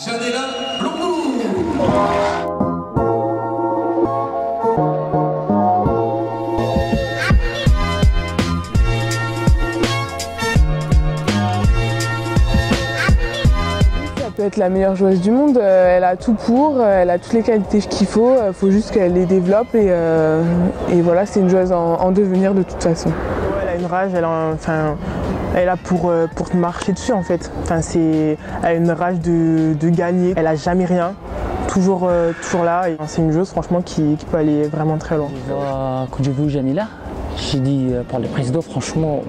Janela Blongbou. Ça peut être la meilleure joueuse du monde, elle a tout pour, elle a toutes les qualités qu'il faut juste qu'elle les développe et voilà, c'est une joueuse en devenir de toute façon. Elle a une rage, elle a pour marcher dessus en fait. Elle a une rage de gagner, elle a jamais rien, toujours là. Et c'est une joueuse franchement qui peut aller vraiment très loin. Quand j'ai vu Janela, j'ai dit pour le président, franchement,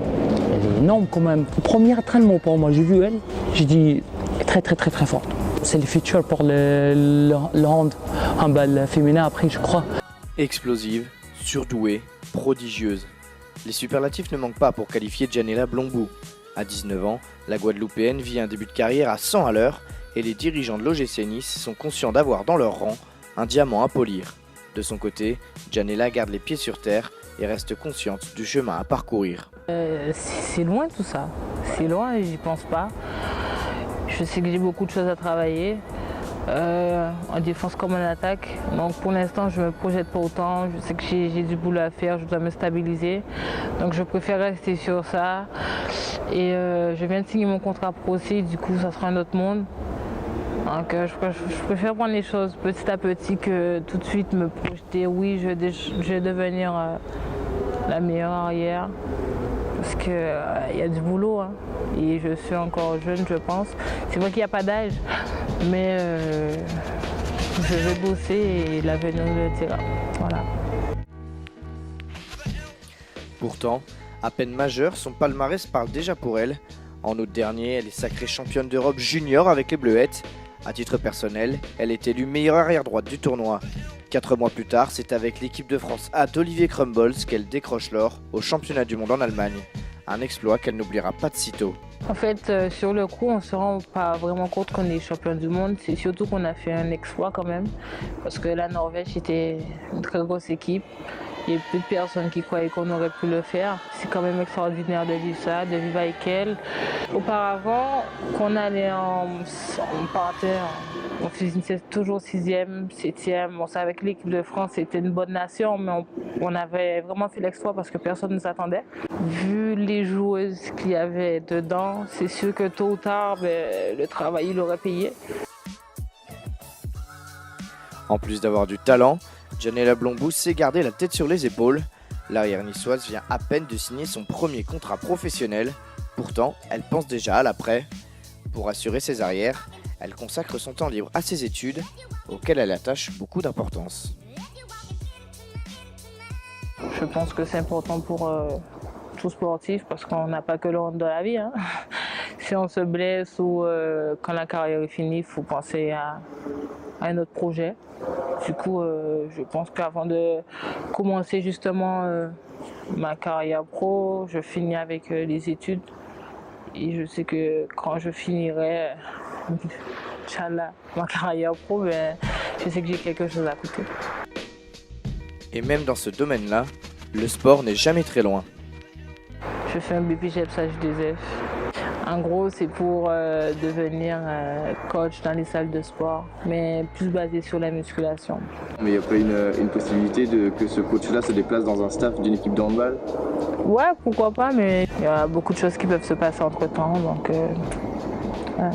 elle est énorme quand même. Premier entraînement pour moi, j'ai vu elle, j'ai dit très forte. C'est le futur pour le handball féminin après, je crois. Explosive, surdouée, prodigieuse. Les superlatifs ne manquent pas pour qualifier Janela Blongbou. À 19 ans, la Guadeloupéenne vit un début de carrière à 100 à l'heure et les dirigeants de l'OGC Nice sont conscients d'avoir dans leur rang un diamant à polir. De son côté, Janela garde les pieds sur terre et reste consciente du chemin à parcourir. C'est loin tout ça, c'est loin et j'y pense pas. Je sais que j'ai beaucoup de choses à travailler. En défense comme en attaque. Donc pour l'instant, je ne me projette pas autant. Je sais que j'ai du boulot à faire, je dois me stabiliser. Donc je préfère rester sur ça. Et je viens de signer mon contrat pro aussi, du coup ça sera un autre monde. Donc je préfère prendre les choses petit à petit que tout de suite me projeter. Oui, je vais devenir la meilleure arrière. Parce qu'il y a du boulot, hein. Et je suis encore jeune, je pense. C'est vrai qu'il n'y a pas d'âge, mais je vais bosser et l'avenir le dira. Voilà. Pourtant, à peine majeure, son palmarès parle déjà pour elle. En août dernier, elle est sacrée championne d'Europe junior avec les Bleuettes. À titre personnel, elle est élue meilleure arrière-droite du tournoi. 4 mois plus tard, c'est avec l'équipe de France A d'Olivier Crumbles qu'elle décroche l'or au championnat du monde en Allemagne. Un exploit qu'elle n'oubliera pas de sitôt. En fait, sur le coup, on ne se rend pas vraiment compte qu'on est champion du monde. C'est surtout qu'on a fait un exploit quand même. Parce que la Norvège était une très grosse équipe. Il y a peu de personnes qui croyaient qu'on aurait pu le faire. C'est quand même extraordinaire de vivre ça, de vivre avec elle. Auparavant, quand on partait, on finissait toujours 6e, 7e. On savait que l'équipe de France était une bonne nation, mais on avait vraiment fait l'exploit parce que personne ne nous attendait. Vu les joueuses qu'il y avait dedans, c'est sûr que tôt ou tard, le travail il aurait payé. En plus d'avoir du talent, Janela Blongbou sait garder la tête sur les épaules. L'arrière niçoise vient à peine de signer son premier contrat professionnel. Pourtant, elle pense déjà à l'après. Pour assurer ses arrières, elle consacre son temps libre à ses études, auxquelles elle attache beaucoup d'importance. Je pense que c'est important pour tout sportif parce qu'on n'a pas que le rôle de la vie, hein. Si on se blesse ou quand la carrière est finie, il faut penser à un autre projet. Du coup, je pense qu'avant de commencer justement ma carrière pro, je finis avec les études. Et je sais que quand je finirai, Inch'Allah, ma carrière pro, je sais que j'ai quelque chose à côté. Et même dans ce domaine-là, le sport n'est jamais très loin. Je fais un BPGEPS H2F. En gros, c'est pour devenir coach dans les salles de sport, mais plus basé sur la musculation. Mais il n'y a pas une possibilité que ce coach-là se déplace dans un staff d'une équipe de handball? Ouais, pourquoi pas, mais il y a beaucoup de choses qui peuvent se passer entre-temps, donc ouais.